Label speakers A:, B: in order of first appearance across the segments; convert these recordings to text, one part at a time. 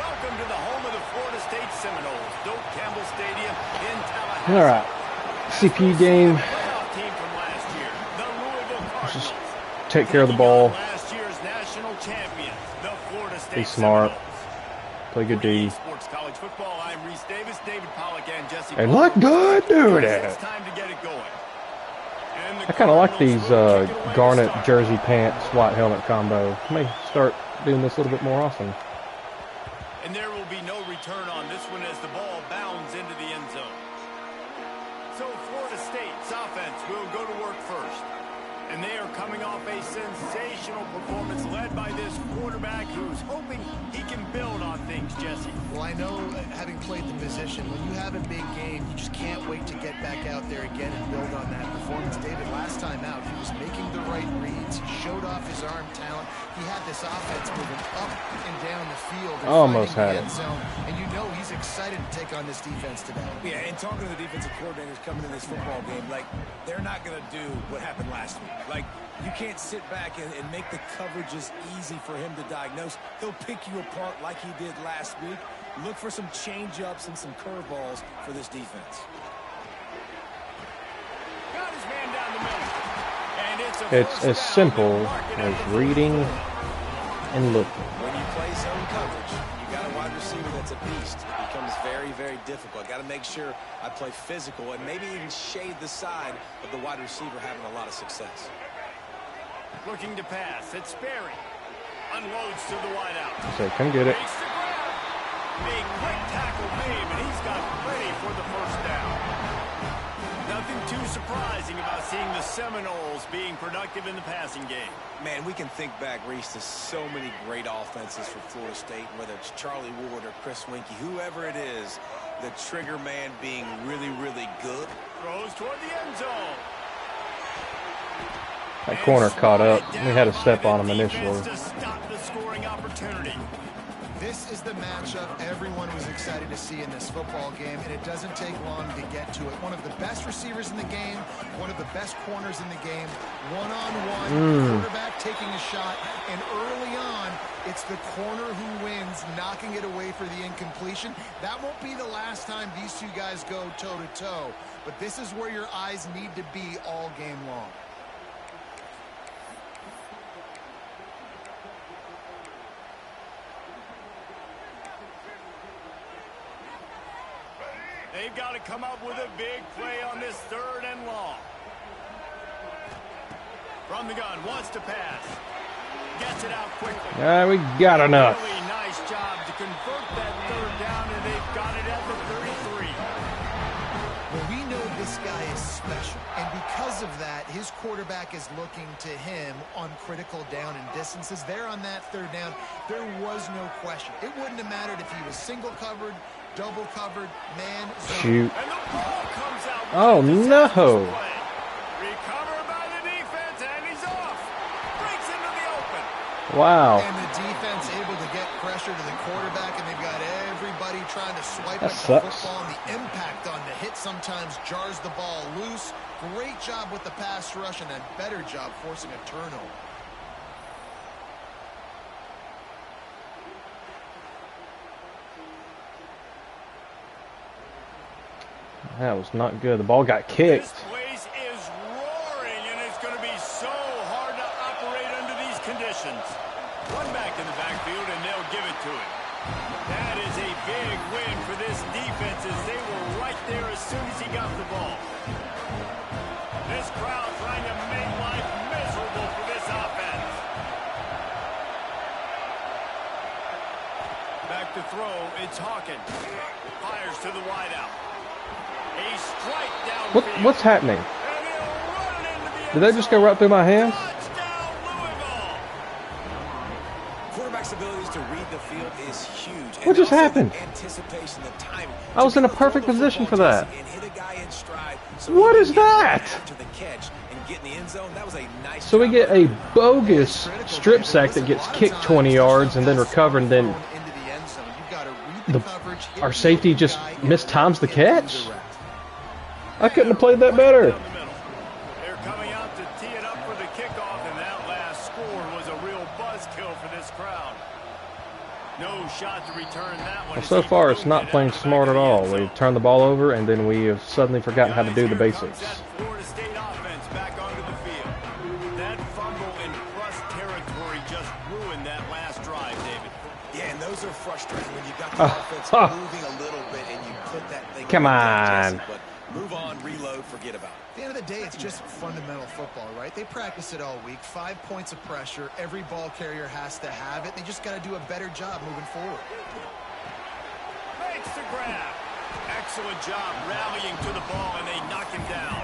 A: Welcome to the home of the Florida State Seminoles, Doak Campbell Stadium in Tallahassee.
B: All right, CFB game.
A: Playoff team from last year, the Louisville Cardinals.
B: Just take care of the ball.
A: Last year's national champions, the Florida State
B: Be smart.
A: Seminoles.
B: Play good D.
A: Sports College Football. I'm Reese Davis, David Pollack, and Jesse.
B: And look good doing
A: It's
B: it.
A: time to get it going. And the
B: I kind of like
A: Cardinals
B: these
A: will kick it away to
B: garnet
A: start.
B: jersey pants, white helmet combo. May start doing this a little bit more often.
A: And there will be no return on this one as the ball bounds into the end zone. So Florida State's offense will go to work first. And they are coming off a sensational performance led by this quarterback who's hoping he can build on things, Jesse.
C: Well, I know, having played the position, when you have a big game, you just can't wait to get back out there again and build on that performance. David, last time out, he was making the right reads. He showed off his arm talent. He had this offense moving up and down the field and
B: Almost
C: finding
B: had
C: the
B: it.
C: end zone. And you know he's excited to take on this defense today.
D: Yeah, and talking to the defensive coordinators coming in this football game, like, they're not going to do what happened last week. Like, you can't sit back and make the coverages easy for him to diagnose. He'll pick you apart like he did last week. Look for some change-ups and some curveballs for this defense.
A: Got his man down the middle. And it's a
B: It's
A: first
B: as
A: down.
B: simple
A: Mark it
B: as
A: at the
B: reading and looking.
D: When you play zone coverage, you got a wide receiver that's a beast. It becomes very, very difficult. Got to make sure I play physical and maybe even shade the side of the wide receiver having a lot of success.
A: Looking to pass. It's Sperry. Unloads to the wideout.
B: So come get it.
A: Makes the grab. Big quick tackle made, and he's got plenty for the first down. Nothing too surprising about seeing the Seminoles being productive in the passing game.
D: Man, we can think back, Reese, to so many great offenses for Florida State, whether it's Charlie Ward or Chris Winkie, whoever it is, the trigger man being really, really good.
A: Throws toward the end zone.
B: That corner caught up. We had a step on him initially.
A: To stop the scoring opportunity.
C: This is the matchup everyone was excited to see in this football game, and it doesn't take long to get to it. One of the best receivers in the game, one of the best corners in the game, one-on-one, quarterback taking a shot, and early on, it's the corner who wins, knocking it away for the incompletion. That won't be the last time these two guys go toe-to-toe, but this is where your eyes need to be all game long.
A: They've got to come up with a big play on this third and long. From the gun, wants to pass. Gets it out quickly.
B: We got enough.
A: Really nice job to convert that third down, and they've got it at the 33.
C: Well, we know this guy is special, and because of that, his quarterback is looking to him on critical down and distances. There on that third down, there was no question. It wouldn't have mattered if he was single covered, double covered, man, zone.
B: Shoot.
A: And the ball comes out.
B: Oh, no.
A: Recovered by the defense, and he's off. Breaks into the open.
B: Wow.
C: And the defense able to get pressure to the quarterback, and they've got everybody trying to swipe
B: That
C: at the
B: sucks.
C: football, and the impact on the hit sometimes jars the ball loose. Great job with the pass rush, and a better job forcing a turnover.
B: That was not good. The ball got kicked.
A: This place is roaring, and it's going to be so hard to operate under these conditions. Run back in the backfield, and they'll give it to him. That is a big win for this defense, as they were right there as soon as he got the ball. This crowd trying to make life miserable for this offense. Back to throw, it's Hawkins. Fires to the wideout. A strike downfield.
B: What's happening?
A: And he'll run it into the end
B: Did that just go right through my hands?
A: Touchdown, Louisville.
D: Quarterback's abilities to read the field is huge.
B: What just happened?
D: Anticipation, the timing.
B: I was in a perfect position for that.
D: And hit a guy in stride, so
B: What
D: he
B: is
D: can get
B: that?
D: after the catch and get in the end zone. That was a nice
B: So we
D: job
B: get
D: by
B: a
D: him.
B: bogus strip sack that gets kicked 20 yards and then recovered, and then our safety just mistimes the catch? I couldn't have played that better.
A: Down the middle. They're coming out to tee it up for the kickoff, and that last score was a real buzzkill for this crowd. No shot to return that one.
B: Well, so far, it's not playing smart at all. We've turned the ball over, and then we have suddenly forgotten how to do the basics.
A: That Florida State offense back onto the field. That fumble in plus territory just ruined that last drive, David.
D: Yeah, and those are frustrating when you got the offense moving a little bit and you put that thing.
B: Come on.
D: But move on, reload, forget about it.
C: At the end of the day, it's just fundamental football, right? They practice it all week. 5 points of pressure. Every ball carrier has to have it. They just got to do a better job moving forward.
A: Makes the grab. Excellent job rallying to the ball, and they knock him down.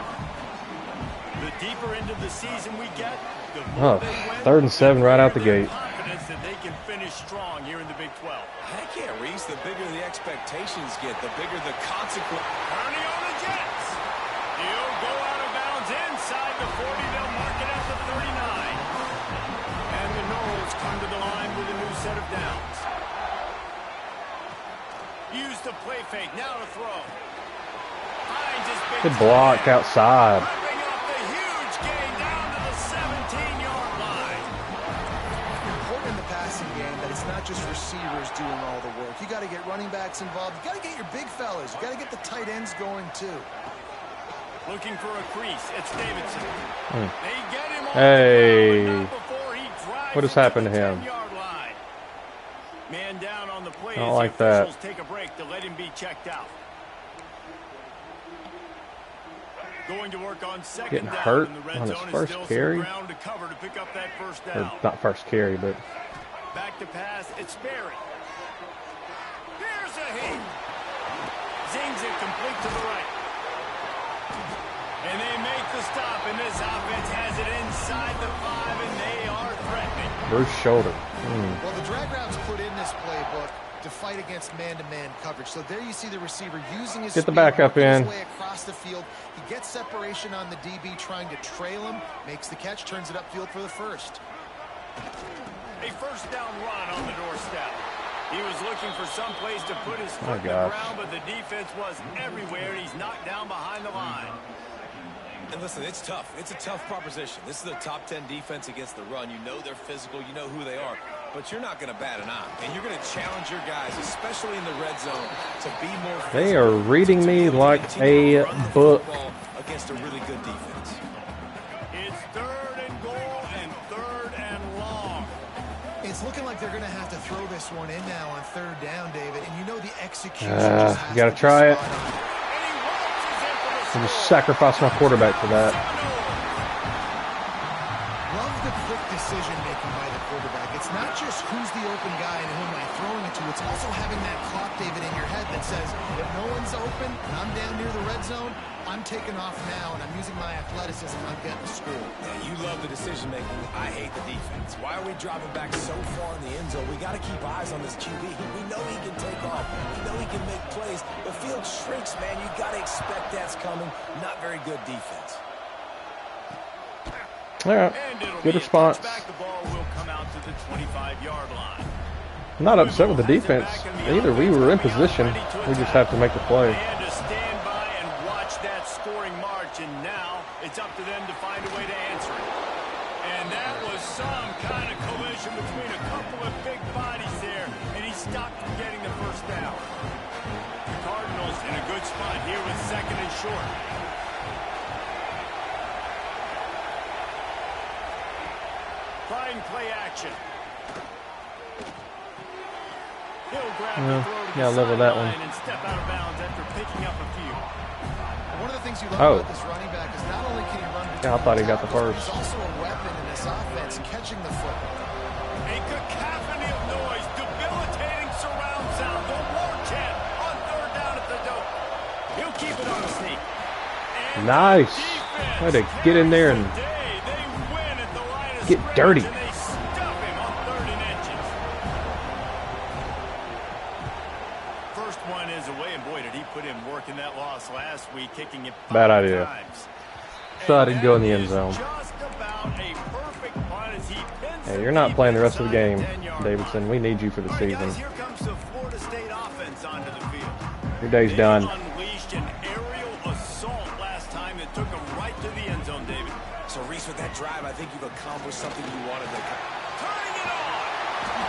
A: The deeper into the season we get, the more they win.
B: 3rd and 7 right out the gate.
A: Confidence that they can finish strong here in the Big 12.
D: Heck yeah, Reese. The bigger the expectations get, the bigger the consequence.
A: Turning on the Jets. He'll go out of bounds inside the 40. They'll mark it at the 39. And the Noles come to the line with a new set of downs. Use the play fake. Now to throw. Finds his big
B: Good block outside.
A: ripping off the huge gain down to the 17-yard line.
C: Important in the passing game that it's not just receivers doing all the work. You got to get running backs involved. You got to get your big fellas. You got to get the tight ends going too.
A: Looking for a crease. It's Davidson. They get him off
B: Hey.
A: the ground, but not before he drives
B: What has
A: it
B: happened
A: the
B: to him?
A: 10-yard line. Man down on the play.
B: I don't
A: as
B: like
A: the
B: that.
A: officials take a break to let him be checked out. Going to work on second
B: Getting
A: down
B: hurt
A: in the red
B: on his
A: zone.
B: first
A: Still some
B: carry?
A: ground to cover to pick up that first
B: Or
A: down.
B: not first carry, but
A: Back to pass. It's Berry. Here's a heat. Zings it complete to the right. And they make the stop, and this offense has it inside the 5, and they are threatening.
B: Bruce shoulder.
C: Well, the drag routes put in this playbook to fight against man-to-man coverage. So there you see the receiver using his
B: Get the
C: speed,
B: backup
C: working his
B: in.
C: way across the field. He gets separation on the DB trying to trail him, makes the catch, turns it upfield for the first.
A: A first down run on the doorstep. He was looking for some place to put his foot
B: Oh,
A: in the
B: gosh.
A: ground, but the defense was everywhere, and he's knocked down behind the line.
D: And listen, it's tough. It's a tough proposition. This is a top 10 defense against the run. You know they're physical. You know who they are. But you're not going to bat an eye. And you're going to challenge your guys, especially in the red zone, to be more physical.
B: They are reading
D: to
B: me
D: be able to
B: like
D: continue to
B: a
D: run the
B: book.
D: football against a really good defense.
A: It's 3rd and goal and 3rd and long.
C: It's looking like they're going to have to throw this one in now on 3rd down, David. And you know the execution just has
B: you gotta
C: to be
B: try it.
C: spot on.
A: And he waltzes in for the
B: I just
A: score.
B: sacrificed my quarterback for that.
C: Love the quick decision-making by the quarterback. It's not just who's the open guy and who am I throwing it to. It's also having that clock, David, in your head that says, if no one's open and I'm down near the red zone, I'm taking off now, and I'm using my athleticism, and I'm getting the score.
D: Yeah, you love the decision-making. I hate the defense. Why are we dropping back so far in the end zone? We got to keep eyes on this QB. We know he can take off. We know he can make plays. The field shrinks, man. You got to expect that's coming. Not very good defense.
B: All right,
A: And it'll
B: good
A: be a
B: response.
A: touchback. The ball will come out to the 25-yard line.
B: I'm not upset with the defense either. We were in position. We just have to make the play.
A: And to stand by and watch that scoring march, and now it's up to them to find a way to answer it. And that was some kind of collision between a couple of big bodies there, and he stopped from getting the first down. The Cardinals in a good spot here with 2nd and short. Trying play action. He'll grab the throw to
B: yeah,
A: the
B: level that
A: sideline
B: one.
A: and step out of bounds after picking up a few.
C: One of the things you love
B: Oh.
C: about this running back is not only can he run between
B: Yeah, I thought he got the
C: tackles,
B: first.
C: he's also a weapon in this offense, catching the football.
A: A cacophony of noise, debilitating surround sound. The war chant on 3rd down at the dope. He'll keep it on the sneak. And
B: Nice.
A: defense
B: Way to get in there and
A: carries the day. They win at the line of
B: get
A: scrimmage,
B: dirty.
A: and they stuff him on 3rd and inches. First one is away, and boy, did he put in work in that loss last week, kicking it 5
B: Bad idea.
A: times.
B: Thought he'd
A: And
B: go in the
A: that
B: end
A: is
B: zone.
A: just about a perfect punt as he pins
B: Hey,
A: the
B: you're not playing the rest of the
A: defense
B: game,
A: inside the 10-yard
B: Davidson.
A: line.
B: We need you for the
A: All right,
B: season.
A: guys, here comes the Florida State offense onto the field.
B: Your day's
A: They
B: done.
A: unleashed an aerial assault last time that took them right to the end zone, David.
D: So, Reese, with that drive, I think you've accomplished something you wanted to.
A: Turning it on.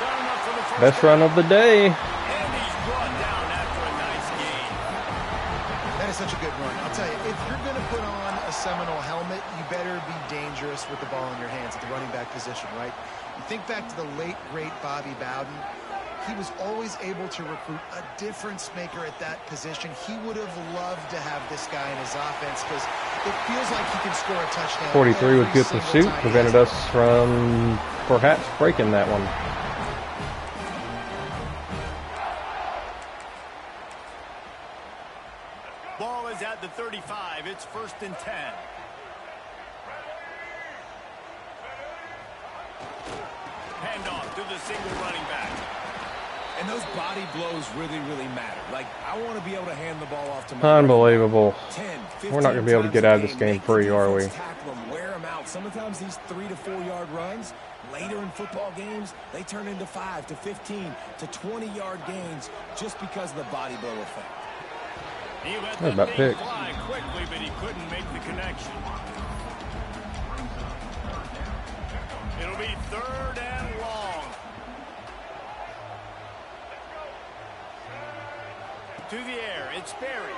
A: Got enough for the
B: Best run of the day.
A: And he's brought down after a nice gain.
C: That is such a good run. I'll tell you, if you're going to put on a Seminole helmet, you better be dangerous with the ball in your hands at the running back position, right? You think back to the late, great Bobby Bowden. He was always able to recruit a difference maker at that position. He would have loved to have this guy in his offense because it feels like he can score a touchdown.
B: 43 with good pursuit prevented us from perhaps breaking that one.
A: Ball is at the 35. It's 1st and 10. Handoff to the single running back.
D: And those body blows really, really matter. Like, I want to be able to hand the ball off to my
B: Unbelievable.
D: 10,
B: We're not going to be able to get out of this game free, are we?
D: Tackle them, wear them out. Sometimes these 3 to 4 yard runs, later in football games, they turn into 5 to 15 to 20 yard gains just because of the body blow effect.
A: He let
B: That was
A: the
B: about
A: thing
B: picked.
A: fly quickly, but he couldn't make the connection. It'll be 3rd and long. To the air, it's Berry.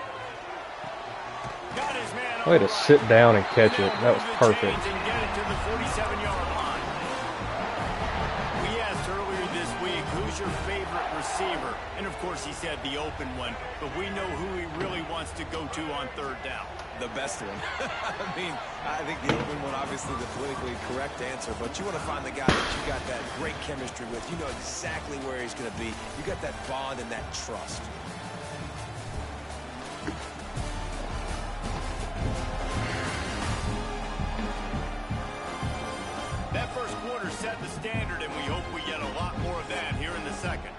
A: Got his man
B: Way to
A: on the
B: sit
A: right.
B: down and catch it.
A: They'll
B: That was
A: move the
B: perfect.
A: chains and get it to the 47-yard line. We asked earlier this week, who's your favorite receiver? And of course he said the open one, but we know who he really wants to go to on 3rd down.
D: The best one. I mean, I think the open one, obviously the politically correct answer, but you want to find the guy that you got that great chemistry with. You know exactly where he's going to be. You got that bond and that trust.
A: That first quarter set the standard, and we hope we get a lot more of that here in the second.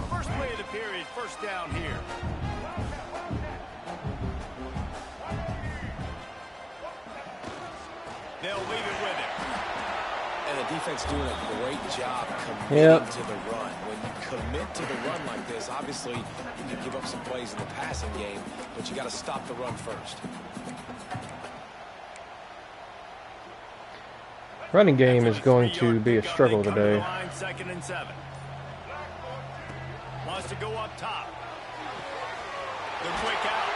A: First play of the period, 1st down here. They'll leave it with him.
D: And the defense doing a great job committing to the run. When you commit to the run like this, obviously you can give up some plays in the passing game, but you got to stop the run first.
B: Running game is going to be a struggle today.
A: 2nd and 7. Wants to go up top. The quick out.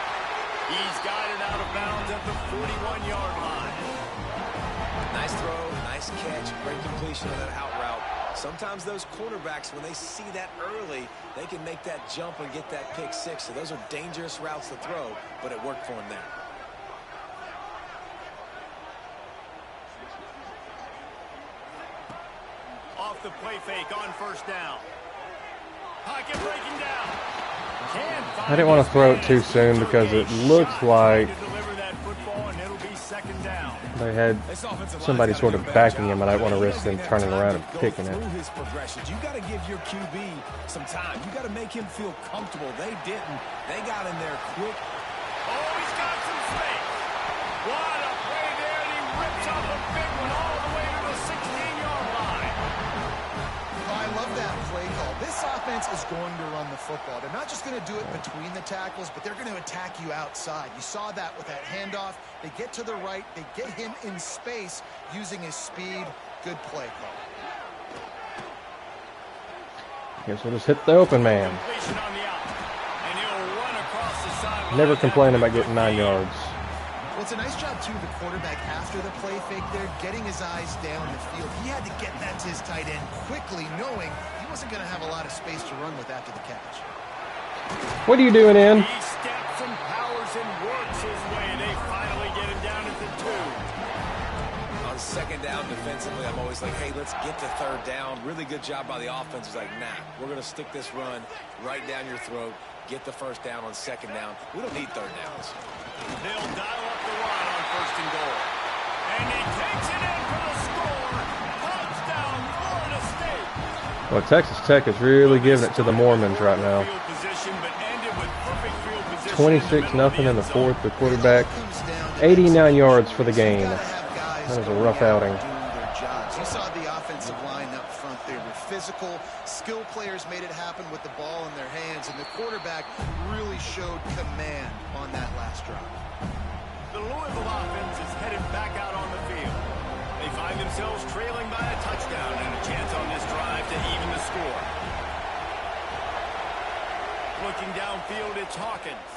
A: He's got it out of bounds at the 41-yard line.
D: Nice throw, nice catch, great completion on that out route. Sometimes those quarterbacks, when they see that early, they can make that jump and get that pick 6. So those are dangerous routes to throw, but it worked for him there.
A: Off the play fake on 1st down. Pocket breaking down.
B: I didn't want to throw it too soon because it looks like they had somebody sort of backing him, and I don't want to risk them turning around and picking it.
D: His progressions. You got to give your QB some time. You got to make him feel comfortable. They didn't. They got in there quick.
A: Oh, he's got some space. What a play there, and he rips off a big one all the way to the 16-yard line.
C: Oh, I love that play call. This offense is going to run the football. They're not just going to do it between the tackles, but they're going to attack you outside. You saw that with that handoff. They get to the right. They get him in space using his speed. Good play call.
B: Guess we'll just hit the open man.
A: Completion on the out, and he'll run across the sideline.
B: Never complain about getting 9 yards.
C: Well, it's a nice job, too, the quarterback after the play fake there, getting his eyes down the field. He had to get that to his tight end quickly, knowing he wasn't going to have a lot of space to run with after the catch.
B: What are you doing, in?
A: He steps and powers and works his way. They finally get him down at the 2.
D: On 2nd down defensively, I'm always like, hey, let's get to 3rd down. Really good job by the offense. It's like, nah, we're going to stick this run right down your throat. Get the 1st down on 2nd down. We don't need 3rd downs.
A: They'll dial up the run on 1st and goal. And he takes it in for the score. Touchdown, Florida State.
B: Well, Texas Tech is really giving it to the Mormons right now. 26-0 in the 4th. The quarterback, 89 yards for the game. That was a rough outing.
C: You saw the offensive line up front. They were physical. Skill players made it happen with the ball in their hands, and the quarterback really showed command on that last drive.
A: The Louisville offense is headed back out on the field. to even the score. Looking downfield, it's Hawkins.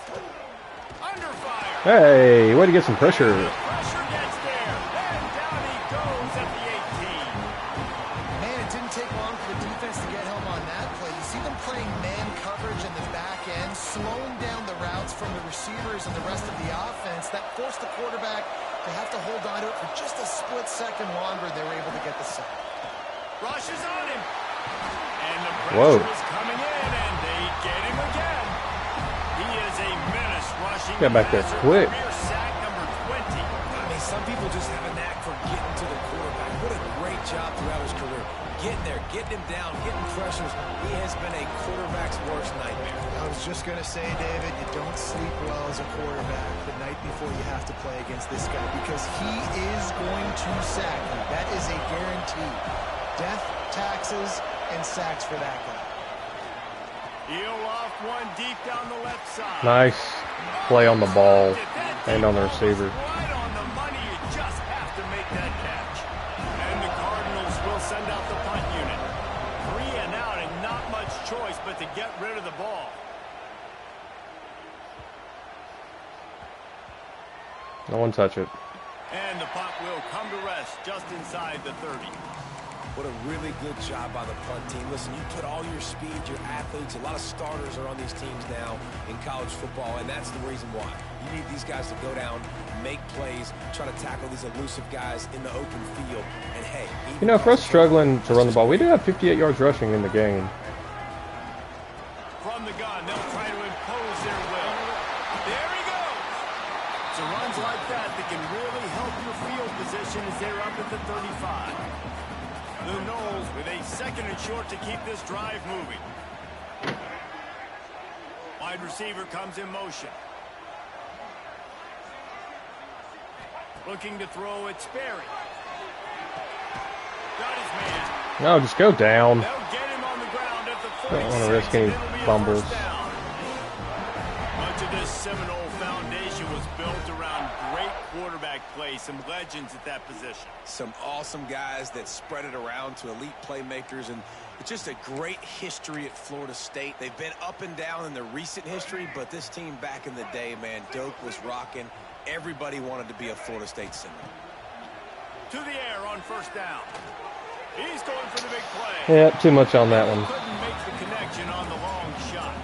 A: Under fire.
B: Hey, way to get some pressure.
A: The pressure gets there, and down he goes at the 18.
C: Man, it didn't take long for the defense to get home on that play. You see them playing man coverage in the back end, slowing down the routes from the receivers and the rest of the offense. That forced the quarterback to have to hold on to it for just a split second longer. They were able to get the sack.
A: Rush is on him. And the pressure is coming in, and they get him again. He is a menace rushing.
B: Got back there quick.
A: Career sack number 20.
D: I mean, some people just have a knack for getting to the quarterback. What a great job throughout his career. Getting there, getting him down, getting pressures. He has been a quarterback's worst nightmare.
C: I was just going to say, David, you don't sleep well as a quarterback the night before you have to play against this guy because he is going to sack you. That is a guarantee. Death, taxes, and sacks for that guy.
A: He'll off one deep down the left side.
B: Nice play on the ball and on the receiver.
A: Right on the money. You just have to make that catch. And the Cardinals will send out the punt unit. 3 and out and not much choice but to get rid of the ball.
B: No one touch it.
A: And the punt will come to rest just inside the 30.
D: What a really good job by the punt team. Listen, you put all your speed, your athletes, a lot of starters are on these teams now in college football, and that's the reason why. You need these guys to go down, make plays, try to tackle these elusive guys in the open field. And hey,
B: You know, for us struggling to run the ball, we do have 58 yards rushing in the game.
A: From the gun, they'll try to impose their will. There he goes. So runs like that can really help your field position as they're up at the 35. The Noles with a 2nd and short to keep this drive moving. Wide receiver comes in motion. Looking to throw it, Sperry. Got his man.
B: No, just go down.
A: They'll get him on the ground at the 46.
B: Don't want to risk any
A: It'll be a
B: fumbles.
A: first down. Much of this Seminole foundation was built around great quarterback play, some legends at that position.
D: some awesome guys that spread it around to elite playmakers, and it's just a great history at Florida State. They've been up and down in the recent history, but this team back in the day, man, Doak was rocking. Everybody wanted to be a Florida State Seminole.
A: To the air on first down. He's going for the big play.
B: Yeah, too much on that one.
A: Couldn't make the connection on the long shot.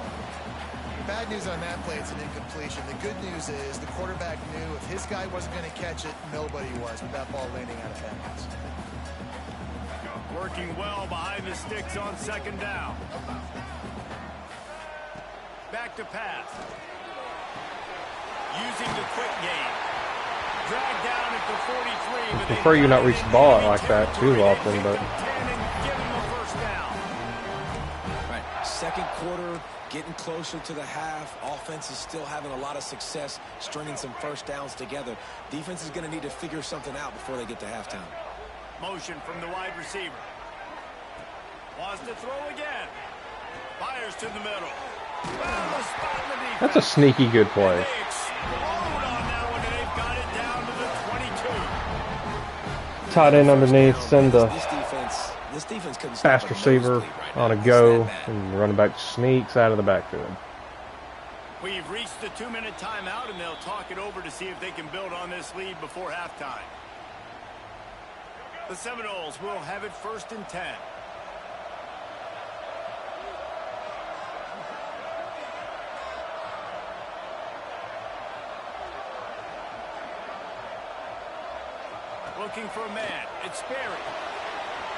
C: Bad news on that play, it's an incompletion. The good news is the quarterback knew if his guy wasn't going to catch it, nobody was with that ball landing out of bounds.
A: Working well behind the sticks on 2nd down. Back to pass. Using the quick game. Dragged down at the 43. But
B: Prefer you not reach the ball like that too often, but
D: Right, 2nd quarter, getting closer to the half. Offense is still having a lot of success stringing some first downs together. Defense is going to need to figure something out before they get to halftime.
A: motion from the wide receiver. Wants to throw again. Fires to the middle. Well, the spot in the defense.
B: That's a sneaky good play.
A: They explode on that one, and they've got it down to the 22.
B: Tight end underneath, send the
D: This defense couldn't stop
B: fast
D: a
B: receiver
D: nosebleed right
B: on a
D: now.
B: go,
D: It's that bad.
B: and the running back sneaks out of the backfield.
A: We've reached the 2-minute timeout, and they'll talk it over to see if they can build on this lead before halftime. The Seminoles will have it 1st and 10. Looking for a man. It's Sperry.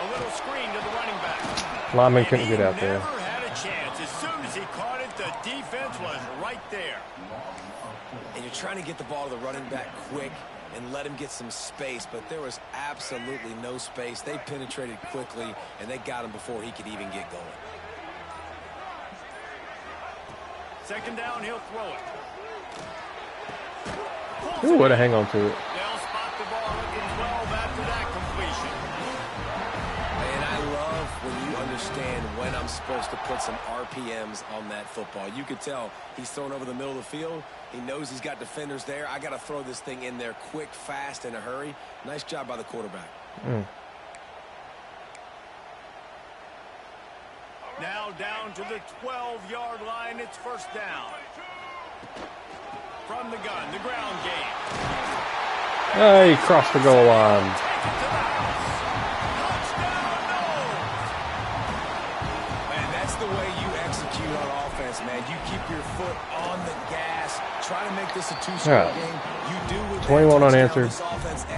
A: A little screen to the running back.
B: Lineman
A: And
B: couldn't
A: he
B: get out there.
A: never had a chance. As soon as he caught it, the defense was right there.
D: And you're trying to get the ball to the running back quick and let him get some space, but there was absolutely no space. They penetrated quickly, and they got him before he could even get going.
A: 2nd down, he'll throw it.
B: Ooh, way to hang on to it.
A: They'll spot the ball at the 12 after that completion.
D: And I love when you understand when I'm supposed to put some RPMs on that football. You could tell he's thrown over the middle of the field. He knows he's got defenders there. I got to throw this thing in there quick, fast, in a hurry. Nice job by the quarterback.
A: Now down to the 12-yard line. It's first down. From the gun, the ground game.
B: Hey, crossed the goal line.
D: Man, that's the way you execute on offense, man. You keep your foot on the gas. Try to make this a two-score game. You do with
B: 21 unanswered.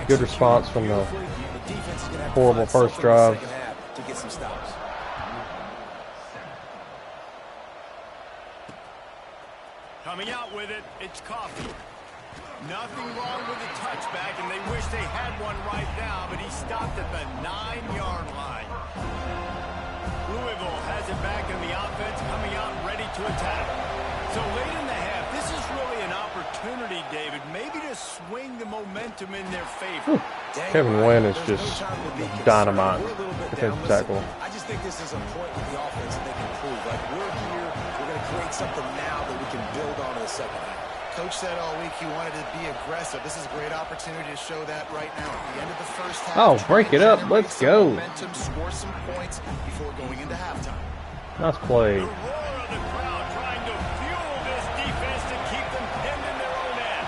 B: Good response from the horrible first drive.
D: To get some stops.
A: Coming out with it, it's Coffee. Nothing wrong with the touchback, and they wish they had one right now, but he stopped at the 9-yard line. Louisville has it back in the offense, coming out ready to attack. So late in the half, this is really an opportunity, David, maybe to swing the momentum in their favor.
B: Kevin Wynn is just dynamite. Defensive tackle.
D: I just think this is a point with the offense that they can prove. Like, we're here, we're going to create something now that we can build on in the second half.
C: Coach said all week he wanted to be aggressive. This is a great opportunity to show that right now. At the end of the first half,
B: Oh, break it up. Let's go.
C: Momentum, score some points before going into halftime.
B: Nice play.
A: The roar of the crowd trying to fuel this defense to keep them pinned in their own end.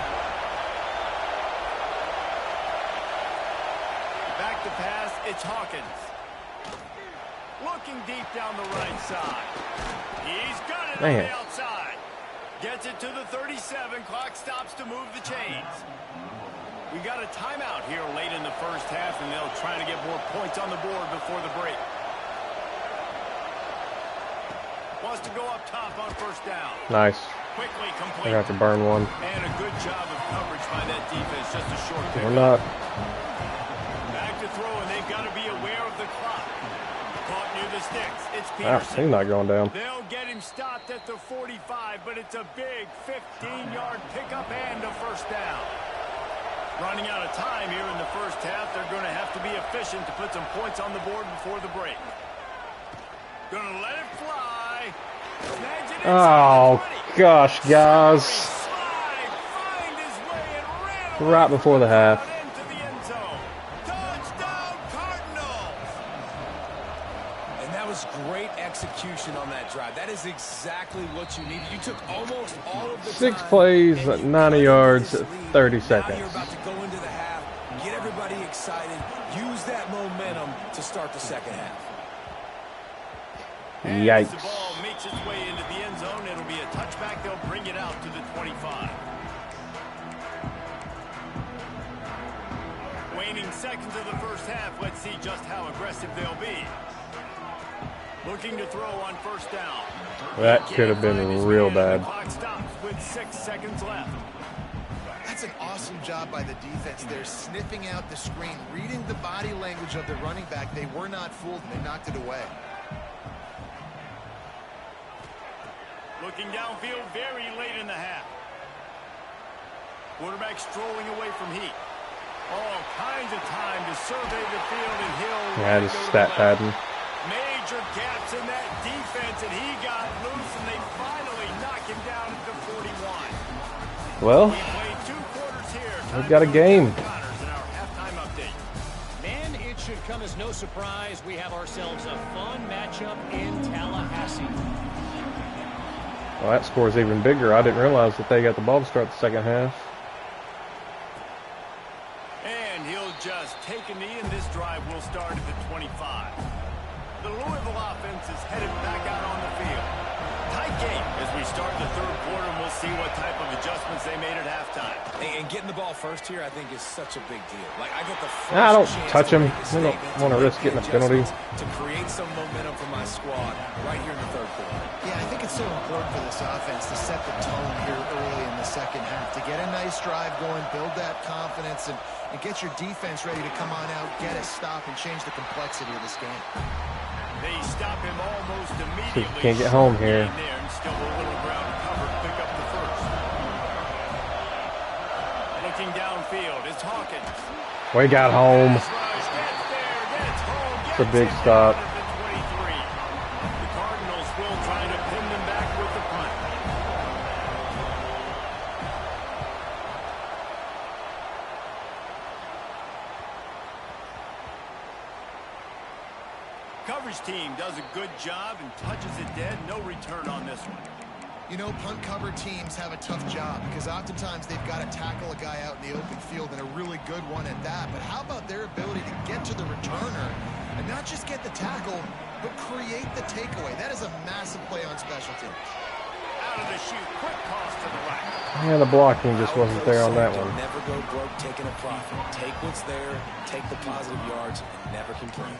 A: Back to pass, it's Hawkins. Looking deep down the right side. He's got it on the outside. Gets it to the 37. Clock stops to move the chains. We got a timeout here late in the first half, and they'll try to get more points on the board before the break. Wants to go up top on first down.
B: Nice.
A: Quickly complete.
B: I have to burn one.
A: And a good job of coverage by that defense. Just a short pick.
B: We're not.
A: Back to throw, and they've got to be aware of the clock. Caught near the sticks. It's
B: Ah,
A: Peterson.
B: he's not going down.
A: They'll get him stopped at the 45, but it's a big 15-yard pickup and a first down. Running out of time here in the first half. They're going to have to be efficient to put some points on the board before the break. Going to let it fly. Snags it
B: Oh, gosh, guys.
A: Slide, find his way and ran
B: Right before the half.
A: into the end zone. Touchdown, Cardinals!
D: And that was great execution on that drive. That is exactly what you needed. You took almost all of the
B: 6
D: time
B: plays,
D: and you
B: 90
D: played
B: yards,
D: this lead.
B: 30
D: Now
B: seconds.
D: you're about to go into the half, get everybody excited, use that momentum to start the second half.
A: And as the
B: Yikes.
A: ball makes its way into the end zone, it'll be a touchback. They'll bring it out to the 25. Waning seconds of the first half. Let's see just how aggressive they'll be. Looking to throw on first down.
B: That could have been real bad.
A: The clock stops with 6 seconds left.
C: That's an awesome job by the defense. They're sniffing out the screen, reading the body language of the running back. They were not fooled, and they knocked it away.
A: Looking downfield very late in the half. Quarterback strolling away from heat. All kinds of time to survey the field, and he'll
B: Yeah, just stat padding.
A: major gaps in that defense, and he got loose, and they finally knock him down at the 41.
B: Well,
A: We played 2 quarters here.
B: we've got a game.
A: Connors in our halftime update.
E: Man, it should come as no surprise. We have ourselves a fun matchup in Tallahassee.
B: Well, that score's even bigger. I didn't realize that they got the ball to start the second half.
A: And he'll just take a knee, and this drive will start at the 25. The Louisville offense is headed back out on the field. Tight game as we start the third quarter, and we'll see what type of adjustments they made at halftime.
D: And getting the ball first here, I think, is such a big deal. Like, I get the first
B: I don't
D: chance
B: touch
D: to
B: him.
D: make a
B: I don't
D: statement,
B: want to
D: make
B: risk
D: the
B: getting a penalty.
D: adjustments to create some momentum for my squad right here in the third quarter.
C: Yeah, I think it's so important for this offense to set the tone here early in the second half, to get a nice drive going, build that confidence, and get your defense ready to come on out, get a stop, and change the complexity of this game.
A: They stop him almost immediately.
B: He can't get home here.
A: There and still a little ground to cover to pick up the first. Looking downfield is Hawkins.
B: We got home.
A: Pass rush, gets there, gets home,
B: It's a
A: gets
B: big
A: it
B: stop.
A: down at the 23. The Cardinals will try to pin them back with the punt. coverage team does a good job and touches it dead. No return on this one.
C: You know, punt cover teams have a tough job because oftentimes they've got to tackle a guy out in the open field, and a really good one at that. But how about their ability to get to the returner and not just get the tackle, but create the takeaway? That is a massive play on special teams.
A: Out of the chute, quick toss to the right.
B: Yeah, the blocking just wasn't there on that one.
D: Never go broke taking a profit. Take what's there, take the positive yards, and never complain.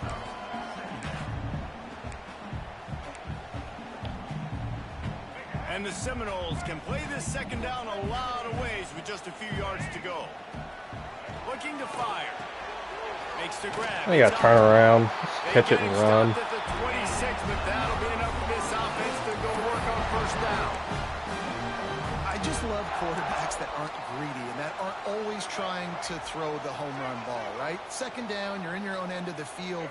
A: And the Seminoles can play this second down a lot of ways with just a few yards to go. Looking to fire. Makes the grab.
B: You got to turn around, catch it and run.
A: At the 26, but that'll be enough for this offense to go work on first down.
C: I just love quarterbacks that aren't greedy and that aren't always trying to throw the home run ball, right? Second down, you're in your own end of the field.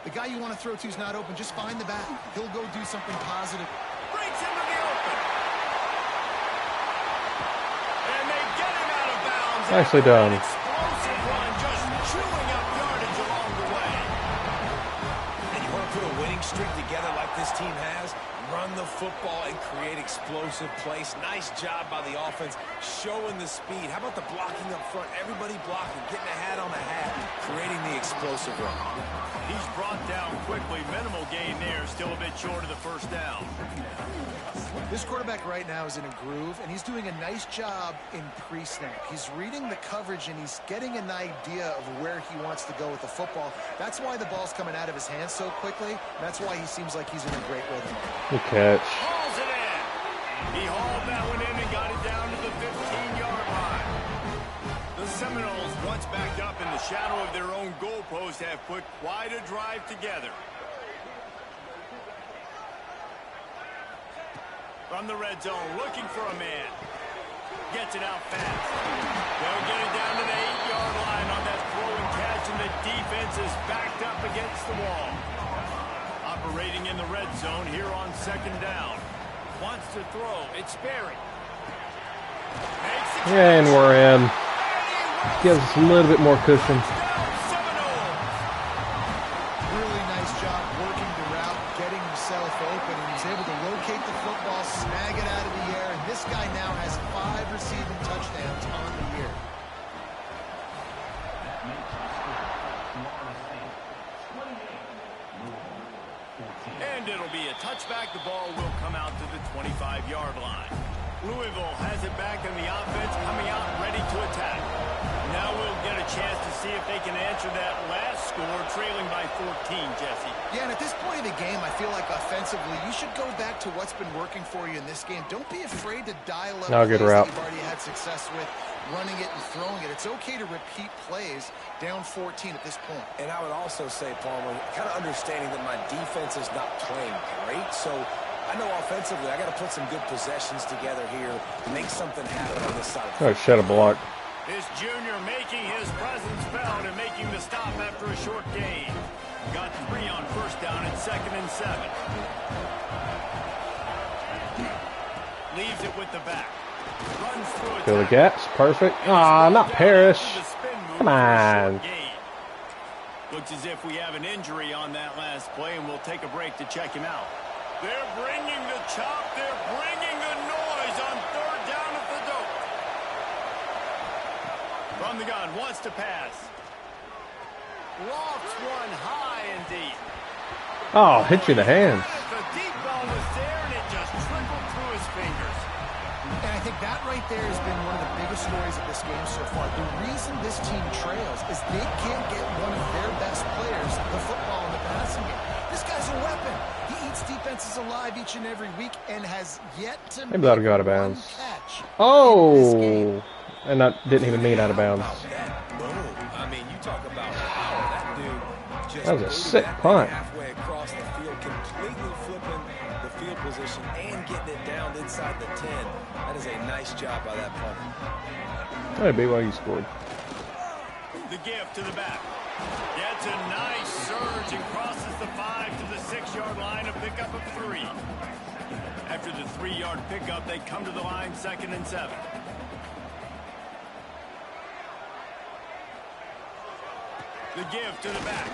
C: The guy you want to throw to is not open. Just find the back. He'll go do something positive.
A: Breaks into the open. And they get him out of bounds.
B: Nicely done.
A: Explosive run, just chewing up yardage along the way.
D: And you want to put a winning streak together like this team has? Run the football and create explosive plays. Nice job by the offense, showing the speed. How about the blocking up front? Everybody blocking, getting a hat on a hat, creating the explosive run.
A: He's brought down quickly. Minimal gain there. Still a bit short of the first down.
C: This quarterback right now is in a groove, and he's doing a nice job in pre-snap. He's reading the coverage, and he's getting an idea of where he wants to go with the football. That's why the ball's coming out of his hands so quickly. That's why he seems like he's in a great rhythm.
B: Good catch.
A: Hauls it in. He hauled that one in and got it down to the 15-yard line. The Seminoles, once backed up in the shadow of their own goalpost, have put quite a drive together. From the red zone, looking for a man. Gets it out fast. They'll get it down to the 8-yard line on that throw and catch, and the defense is backed up against the wall. Operating in the red zone here on second down. Wants to throw. It's Berry.
B: And we're in. Gives us a little bit more cushion.
C: Really nice job working the route, getting himself open, and he's able to locate the football, snag it out of the air, and this guy now has 5 receiving touchdowns on the year.
A: And it'll be a touchback. The ball will come out to the 25-yard line. Louisville has it back in the offense, coming out ready to attack. Now we'll get a chance to see if they can answer that last score, trailing by 14, Jesse.
C: Yeah, and at this point in the game, I feel like offensively, you should go back to what's been working for you in this game. Don't be afraid to dial up
B: No, good
C: plays
B: route.
C: that you've already had success with, running it and throwing it. It's okay to repeat plays down 14 at this point.
D: And I would also say, Palmer, kind of understanding that my defense is not playing great, so I know offensively I got to put some good possessions together here to make something happen on this side.
B: Oh, shut a block.
A: This junior making his presence felt and making the stop after a short gain. Got 3 on first down and 2nd and 7. Leaves it with the back. Runs through it.
B: Fill the gaps. Perfect. Ah, not Parrish. Come on.
A: Looks as if we have an injury on that last play, and we'll take a break to check him out. They're bringing the chop. They're bringing the noise on 3rd down at the dope. From the gun, wants to pass. Lofts one high and deep.
B: Oh, hit you in the hands.
A: The deep ball was there, and it just trickled through his fingers.
C: And I think that right there has been one of the biggest stories of this game so far. The reason this team trails is they can't get one of their best players the football in the passing game. This guy's a weapon. He eats defenses alive each and every week and has yet to
B: Maybe that'll
C: make
B: go out of
C: one
B: bounds.
C: catch.
B: Oh, and that didn't even mean out of bounds.
D: I mean, you talk about power. That dude just
B: That was a
D: moved
B: sick
D: that
B: punt.
D: thing halfway across the field, completely flipping the field position and getting it down inside the 10. That is a nice job by that punter.
B: That'd be why you scored.
A: The gift to the back. Gets a nice surge and crosses the 5 to the 6-yard line, a pickup of 3. After the 3-yard pickup, they come to the line 2nd and 7. The give to the back.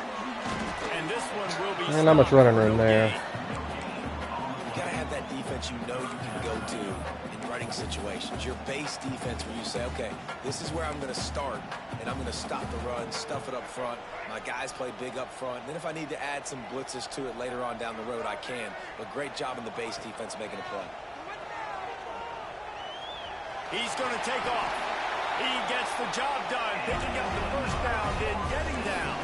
A: And this one will be
B: And not much running room there.
D: You got to have that defense you know you can go to in running situations. Your base defense where you say, okay, this is where I'm going to start, and I'm going to stop the run, stuff it up front. My guys play big up front. Then if I need to add some blitzes to it later on down the road, I can. But great job in the base defense making a play.
A: He's going to take off. He gets the job done, picking up the first down, then getting down.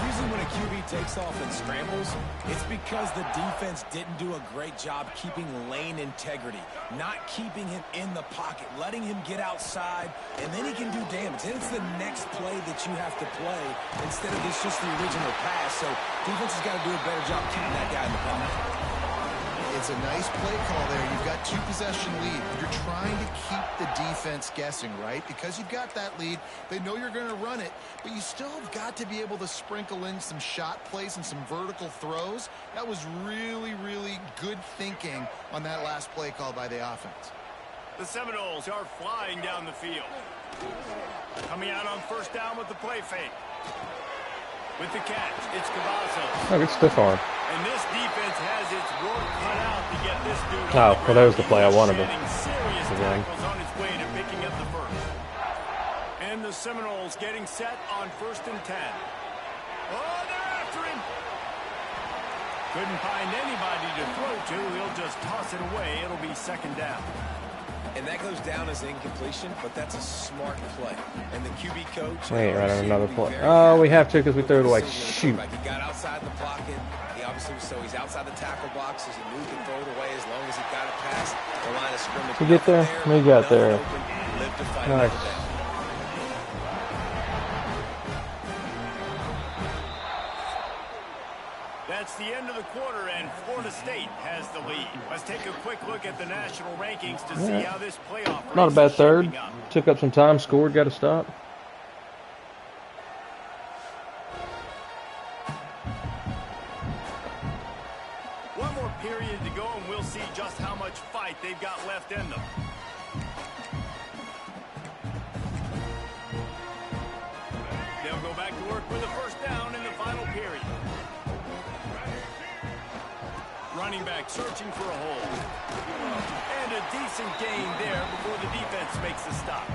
D: Usually when a QB takes off and scrambles, it's because the defense didn't do a great job keeping lane integrity, not keeping him in the pocket, letting him get outside, and then he can do damage. Then it's the next play that you have to play instead of just the original pass. So defense has got to do a better job keeping that guy in the pocket.
C: It's a nice play call there. You've got 2-possession lead. You're trying to keep the defense guessing, right? Because you've got that lead. They know you're going to run it, but you still have got to be able to sprinkle in some shot plays and some vertical throws. That was really, really good thinking on that last play call by the offense.
A: The Seminoles are flying down the field. Coming out on first down with the play fake. With the catch, it's Cavazos.
B: Oh, good stiff arm.
A: And this defense has its work cut out to get this dude.
B: Oh, well, that was the play I wanted to
A: serious
B: run.
A: tackles on its way to picking up the first. And the Seminoles getting set on 1st and 10. Oh, they're after him. Couldn't find anybody to throw to. He'll just toss it away. It'll be 2nd down.
D: And that goes down as incompletion, but that's a smart play. And the QB coach...
B: We ain't running another play. Oh, we have to because we threw it away. Shoot.
D: He got outside the pocket. He obviously was, so he's outside the tackle box. He knew he could throw it away as long as he got it past the line of scrimmage.
B: We get there? We got there.
D: Live to fight
B: Nice.
D: another day.
A: That's the end of the quarter, and Florida State has the lead. Let's take a quick look at the national rankings to see how this playoff race
B: Not a bad
A: is
B: third.
A: shaping up.
B: Took up some time, scored, got a stop.
A: One more period to go, and we'll see just how much fight they've got left in them. They'll go back to work with a first down in the final period. Running back searching for a hole. And a decent gain there before the defense makes the stop.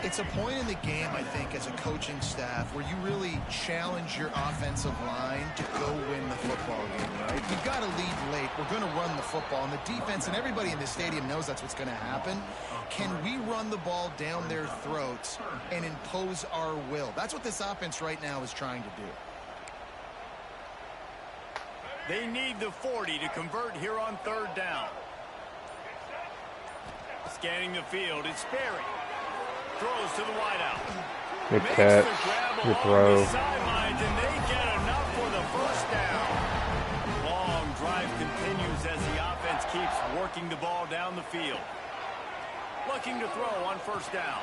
C: It's a point in the game, I think, as a coaching staff where you really challenge your offensive line to go win the football game, right? You've got to lead late. We're going to run the football. And the defense and everybody in the stadium knows that's what's going to happen. Can we run the ball down their throats and impose our will? That's what this offense right now is trying to do.
A: They need the 40 to convert here on 3rd down. Scanning the field, it's Sperry. Throws to the wideout.
B: Good
A: Makes
B: catch.
A: the grab
B: Good
A: along
B: throw.
A: the sidelines, and they get enough for the first down. Long drive continues as the offense keeps working the ball down the field. Looking to throw on 1st down.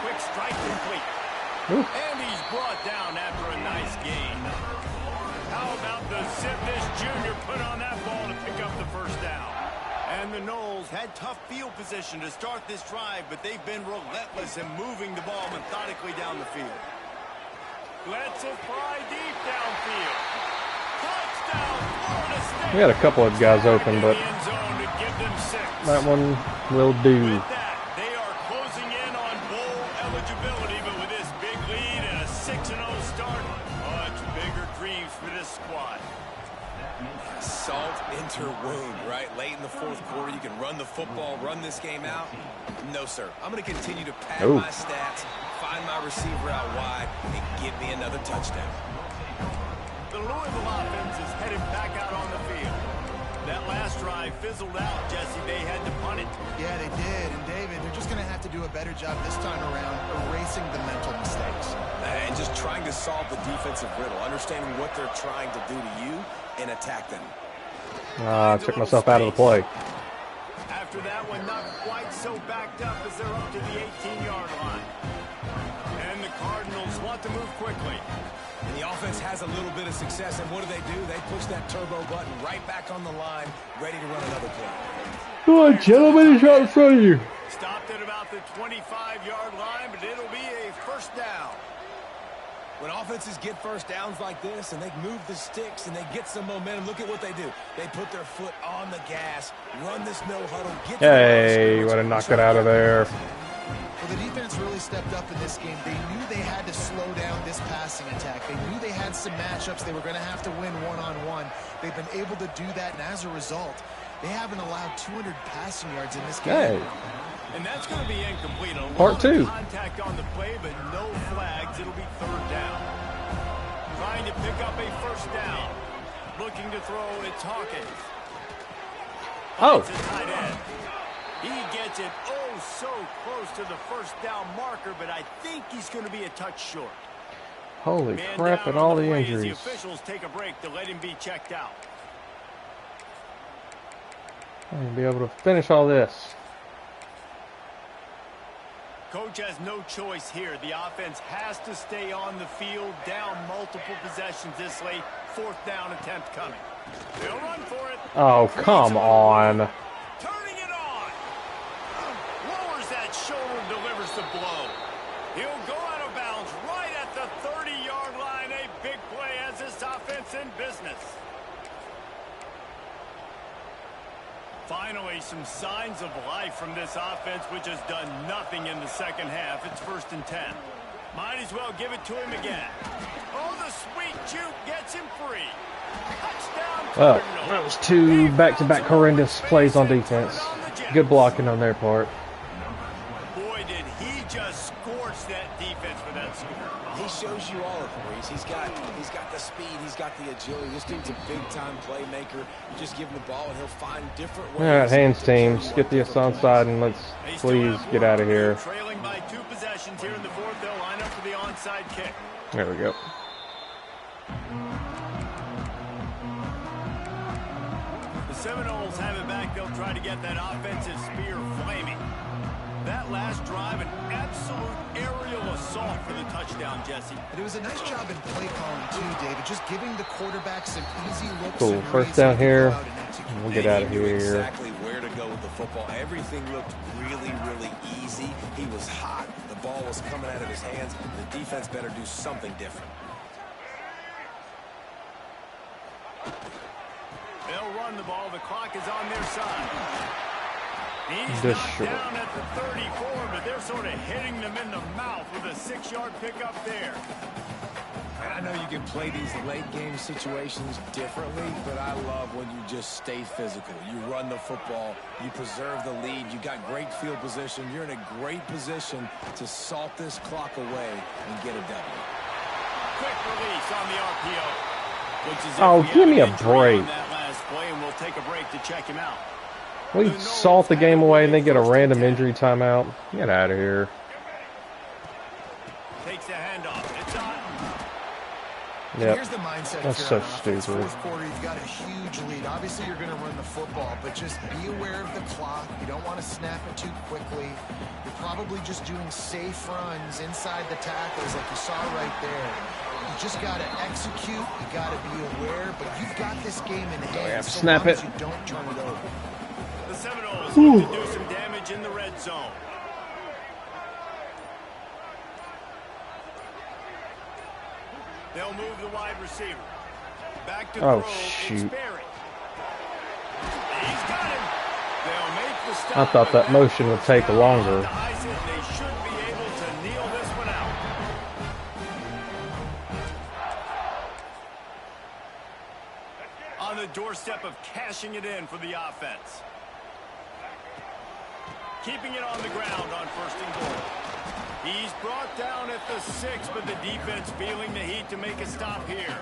A: Quick strike complete.
B: Ooh.
A: And he's brought down after a nice gain. How about the Zipness Jr. put on that ball to pick up the first down? And the Noles had tough field position to start this drive, but they've been relentless in moving the ball methodically down the field. Lets it fly deep downfield. Touchdown, Florida State.
B: We had a couple of guys open, but
A: In the end zone to give them 6.
B: that one will do.
A: With that, they are closing in on bowl eligibility, but with this big lead and a 6-0 start, much bigger dreams for this squad.
D: Salt into wound, right? Late in the 4th quarter, you can run the football, run this game out. No, sir. I'm going to continue to pad my stats, find my receiver out wide, and give me another touchdown.
A: The Louisville offense is headed back out on the field. That last drive fizzled out, Jesse. They had to punt it.
C: Yeah, they did. And, David, they're just going to have to do a better job this time around erasing the mental mistakes.
D: And just trying to solve the defensive riddle, understanding what they're trying to do to you and attack them.
B: I took myself out of the play.
A: After that one, not quite so backed up as they're up to the 18-yard line. And the Cardinals want to move quickly.
D: And the offense has a little bit of success, and what do? They push that turbo button right back on the line, ready to run another play.
B: Come on, gentlemen, he's right in front of you.
A: Stopped at about the 25-yard line, but it'll be a first down.
D: When offenses get first downs like this and they move the sticks and they get some momentum, look at what they do. They put their foot on the gas, run this no huddle, get
B: Hey, you would have knocked it out of there.
C: Well, the defense really stepped up in this game. They knew they had to slow down this passing attack. They knew they had some matchups they were going to have to win one-on-one. They've been able to do that, and as a result, they haven't allowed 200 passing yards in this game.
B: Hey.
A: And that's going to be incomplete.
B: Part 2.
A: Contact on the play, but no flags. It'll be third down. Trying to pick up a first down. Looking to throw, it's Hawkins.
B: Oh.
A: It's a tight end. He gets it so close to the first down marker, but I think he's going to be a touch short.
B: Holy
A: Man
B: crap,
A: down
B: and all
A: on
B: the
A: play as
B: injuries.
A: The officials take a break to let him be checked out.
B: I'm going to be able to finish all this.
A: Coach has no choice here. The offense has to stay on the field, down multiple possessions this late. Fourth down attempt coming. They'll run for it.
B: Oh, come on.
A: Turning it on. Lowers that shoulder, delivers the blow. He'll go out of bounds right at the 30-yard line. A big play as this offense in business. Finally, some signs of life from this offense, which has done nothing in the second half. It's 1st and 10. Might as well give it to him again. Oh, the sweet juke gets him free. Touchdown.
B: Well, that was 2 back-to-back horrendous plays on defense. Good blocking on their part.
A: Boy, did he just scorch that defense for that score.
D: He shows you all of it, Reese. He's got the speed, he's got the agility. This dude's a big-time playmaker. You just give him the ball, and he'll find different ways.
B: All right, hands teams, get this onside and let's please get out of here.
A: Trailing by 2 possessions here in the 4th. They'll line up for the onside kick.
B: There we go.
A: The Seminoles have it back. They'll try to get that offensive spear flaming. That last drive, an absolute aerial assault for the touchdown, Jesse.
C: And it was a nice job in play calling too, David. Just giving the quarterback some easy looks.
B: Cool.
C: And
B: First down here. We'll get out of
D: He knew
B: here.
D: exactly where to go with the football. Everything looked really, really easy. He was hot. The ball was coming out of his hands. The defense better do something different.
A: They'll run the ball. The clock is on their side. He's
B: Just
A: knocked
B: short.
A: down at the 34, but they're sort of hitting them in the mouth with a 6-yard pickup there.
D: And I know you can play these late game situations differently, but I love when you just stay physical. You run the football, you preserve the lead, you got great field position. You're in a great position to salt this clock away and get a W.
A: Quick release on the RPO. Which is
B: Oh,
A: if we
B: give
A: have
B: me
A: an
B: a
A: injury
B: break.
A: on that last play, and we'll take a break to check him out.
B: We salt the game away and then get a random injury timeout. Get out of here.
A: Takes the handoff. It's on.
B: Yep.
C: Here's the mindset.
B: That's
C: if you're
B: so
C: on offense.
B: stupid.
C: Fourth quarter, you've got a huge lead. Obviously, you're going to run the football, but just be aware of the clock. You don't want to snap it too quickly. You're probably just doing safe runs inside the tackles like you saw right there. You just got to execute. You got to be aware, but you've got this game in hand. So
B: snap
C: long
B: it.
C: as you don't turn it over.
A: The Seminoles look to do some damage in the red zone. They'll move the wide receiver. Back to
B: Oh,
A: throw.
B: shoot.
A: It's Berry. He's got him. They'll make the stop.
B: I thought that motion would take longer.
A: They should be able to kneel this one out. On the doorstep of cashing it in for the offense. Keeping it on the ground on 1st and goal. He's brought down at the 6, but the defense feeling the heat to make a stop here.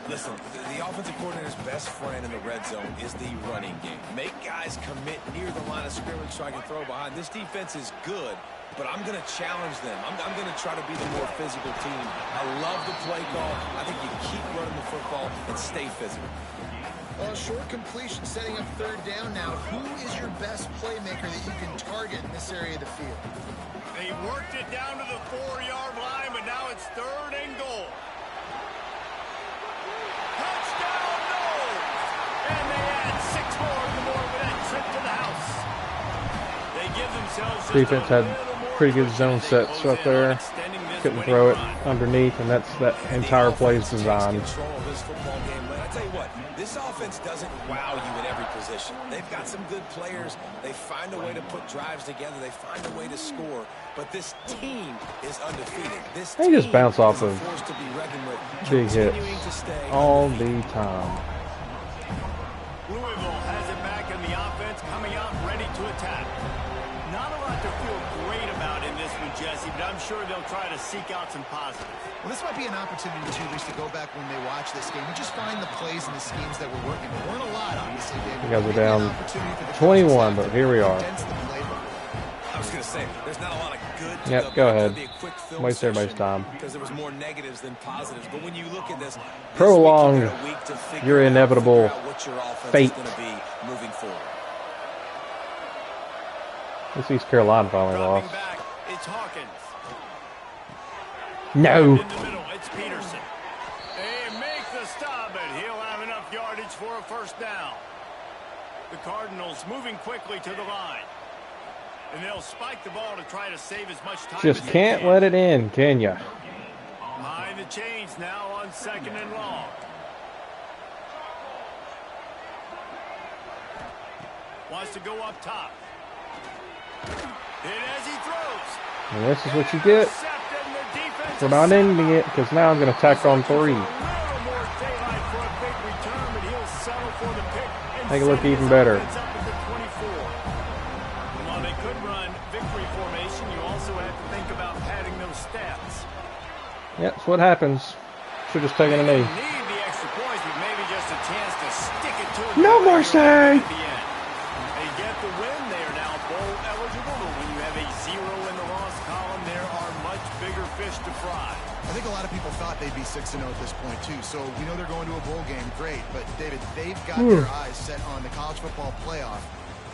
D: Listen, the offensive coordinator's best friend in the red zone is the running game. Make guys commit near the line of scrimmage so I can throw behind. This defense is good, but I'm going to challenge them. I'm going to try to be the more physical team. I love the play call. I think you keep running the football and stay physical.
C: Well, short completion setting up 3rd down now. Who is your best playmaker that you can target in this area of the field?
A: They worked it down to the 4-yard line, but now it's 3rd and goal. Touchdown, no! And they add 6 more to the board with that trip to the house. They give themselves just
B: Defense
A: a
B: had
A: little more
B: pretty good
A: push
B: zone
A: as they
B: sets
A: close
B: right
A: in
B: there.
A: on extending this
B: couldn't throw it underneath, and that entire play's designed.
D: I tell you what, this offense doesn't wow you at every position. They've got some good players. They find a way to put drives together. They find a way to score. But this team is undefeated.
B: They just bounce off of big hits all the time.
A: Louisville has it back in the offense, coming out ready to attack. Not a lot to feel great about in this one, Jesse, but I'm sure they'll try to seek out some positives.
C: Well, this might be an opportunity, too, Reese, to go back when they watch this game and just find the plays and the schemes that were working. There weren't a lot, obviously, David.
B: You guys are down 21, but here we are.
D: I was going to say, there's not a lot of good.
B: Yep, go ahead. Waste everybody's time.
D: Because there was more negatives than positives. But when you look at this,
B: prolong your inevitable fate.
D: Moving forward.
B: This East Carolina finally lost.
A: It's Hawkins.
B: No.
A: In the middle, it's Peterson. They make the stop, but he'll have enough yardage for a first down. The Cardinals moving quickly to the line. And they'll spike the ball to try to save as much time
B: Just
A: as they
B: can't
A: can.
B: let it in, can ya?
A: Behind the chains now on 2nd and long. Wants to go up top. Hit as he throws.
B: And this is what you get for not ending it, because now I'm going to tack on 3. Make it look even better.
A: While they could run victory formation, you also have to think about padding those stats.
B: Yeah, that's what happens. Should have just taken a knee.
A: Need the extra points, but maybe just a chance to stick it to it.
B: No more say.
A: They get the win. They are now bowl eligible, but when you have a 0 in the loss column, there are much bigger fish to fry.
C: I think a lot of people thought they'd be 6-0 at this point, too. So we know they're going to a bowl game. Great. But, David, they've got their eyes set on the college football playoff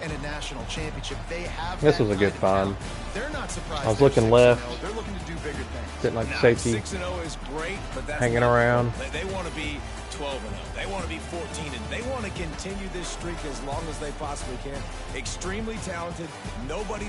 C: and a national championship. They have.
B: This was a good find.
C: They're not surprised.
B: I was looking left.
C: They're looking to do bigger things.
B: Didn't like the safety
D: 6-0 is great, but that's
B: hanging around.
D: They want to be 12-0. They want to be 14, and they want to continue this streak as long as they possibly can. Extremely talented. Nobody